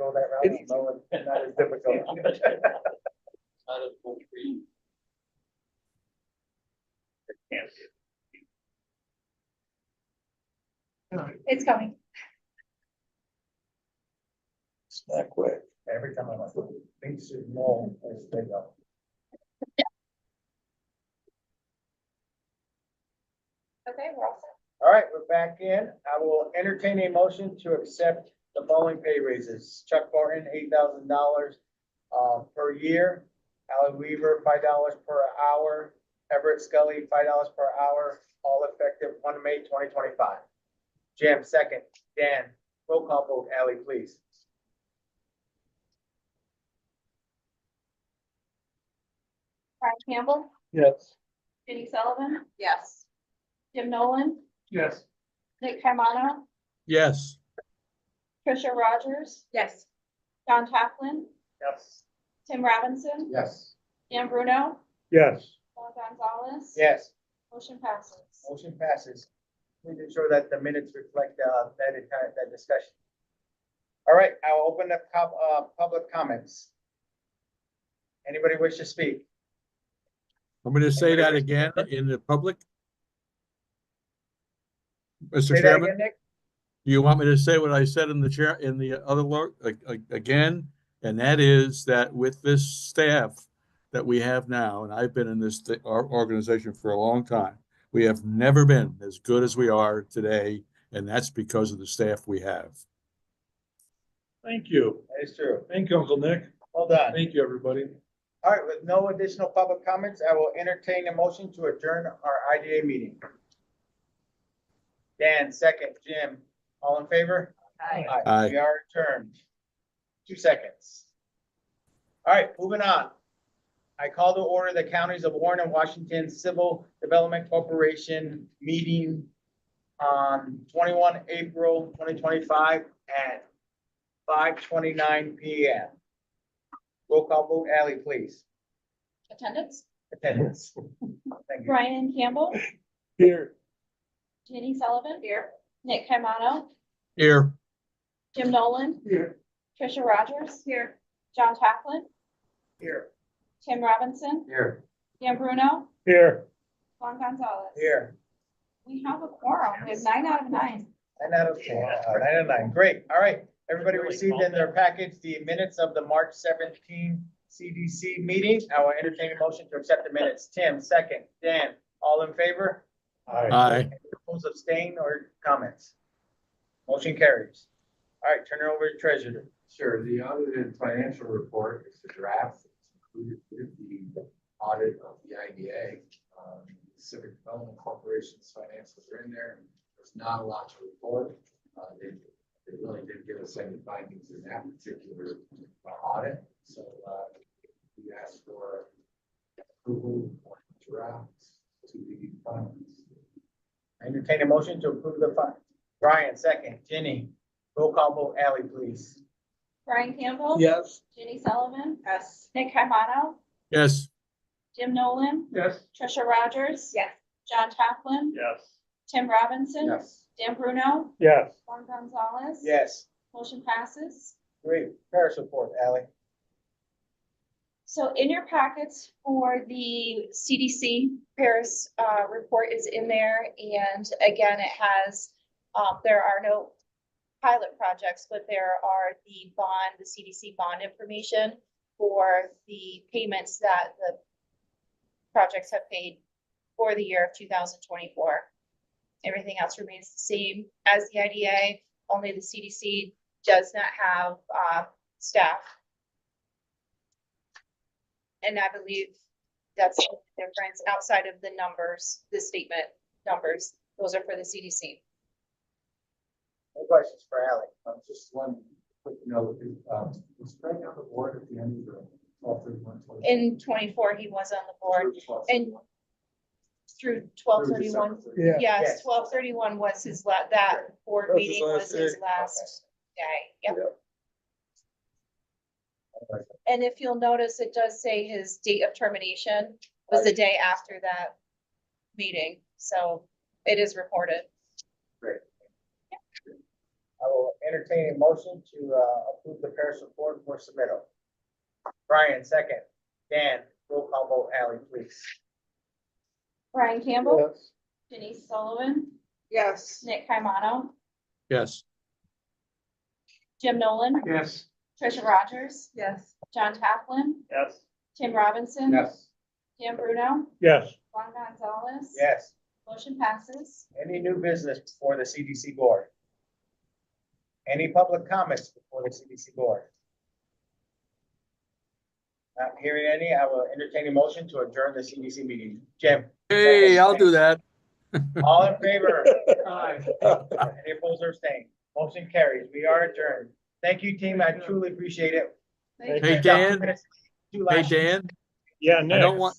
go that route. No, it's not as difficult. Not a full tree. It's coming. It's that quick. Every time I look, things should know as they go. Okay, we're all set. All right, we're back in. I will entertain a motion to accept the following pay raises. Chuck Barton, $8,000 per year. Alan Weaver, $5 per hour. Everett Scully, $5 per hour, all effective 1 May 2025. Jim, second. Dan, roll call vote. Ally, please. Brian Campbell, Yes. Jenny Sullivan. Yes. Jim Nolan, Yes. Nick Caimano, Yes. Trisha Rogers. Yes. John Taplin, Yes. Tim Robinson, Yes. Dan Bruno, Yes. Juan Gonzalez. Yes. Motion passes. Motion passes. Please ensure that the minutes reflect that discussion. All right, I'll open up public comments. Anybody wish to speak? I'm going to say that again in the public. Mr. Say that Chairman, again, Nick? you want me to say what I said in the chair, in the other, again? And that is that with this staff that we have now, and I've been in this our organization for a long time, we have never been as good as we are today, and that's because of the staff we have. Thank you. That is true. Thank you, Uncle Nick. Well done. Thank you, everybody. All right, with no additional public comments, I will entertain a motion to adjourn our IDA meeting. Dan, second. Jim, all in favor? Aye. We are adjourned. 2 seconds. All right, moving on. I call to order the counties of Warren and Washington Civil Development Corporation meeting on 21 April 2025 at 5:29 p.m. Roll call vote. Ally, please. Attendance, Attendance. Thank you. Brian Campbell, Here. Jenny Sullivan. Here. Nick Caimano, Here. Jim Nolan. Here. Trisha Rogers. Here. John Taplin, Here. Tim Robinson, Here. Dan Bruno, Here. Juan Gonzalez. Here. We have a quorum. We have 9 out of 9. 9 out of 10. 9 out of 9. Great. All right. Everybody received in their package the minutes of the March 17 CDC meeting. I will entertain a motion to accept the minutes. Tim, second. Dan, all in favor? Aye. Opposed, abstain, or comments? Motion carries. All right, turn it over to treasurer. Sure, the audited financial report is the draft. It's included with the audit of the IDA. Civic Development Corporation's financials are in there. There's not a lot to report. They really didn't give us any findings in that particular audit. So we asked for approval of draft to the funds. Entertain a motion to approve the fund. Brian, second. Jenny, roll call vote. Ally, please. Brian Campbell. Yes. Jenny Sullivan. Yes. Nick Caimano, Yes. Jim Nolan, Yes. Trisha Rogers. Yes. John Taplin, Yes. Tim Robinson. Yes. Dan Bruno, Yes. Juan Gonzalez. Yes. Motion passes. Great. Paris report, Ally. So in your packets for the CDC Paris report is in there, and again, it has, there are no pilot projects, but there are the CDC bond information for the payments that the projects have paid for the year of 2024. Everything else remains the same as the IDA, only the CDC does not have staff. And I believe that's the difference outside of the numbers, the statement numbers, those are for the CDC. No questions for Ally. Just one quick note, was Craig on the board at the end of the 12/31? In 24, he was on the board, and through 12/31. Yeah. Yes, Yes. 12/31 was his that board That was his meeting last was his day. last day. Yep. Okay. And if you'll notice, it does say his date of termination was the day after that meeting, so it is reported. I will entertain a motion to approve the Paris report for submittal. Brian, second. Dan, roll call vote, Ally, please. Brian Campbell, Yes. Denise Sullivan, Yes. Nick Caimano, Yes. Jim Nolan, Yes. Trisha Rogers, Yes. John Taplin, Yes. Tim Robinson. Yes. Dan Bruno, Yes. Juan Gonzalez. Yes. Motion passes. Any new business before the CDC board? Any public comments before the CDC board? Not hearing any, I will entertain a motion to adjourn the CDC meeting. Jim? Hey, I'll do that. All in favor? Aye. Any opposed or abstained? Motion carries. We are adjourned. Thank you, team. I truly appreciate it. Thank Hey, you. Dan. Two Hey, last years. Dan, Yeah, Nick. I don't want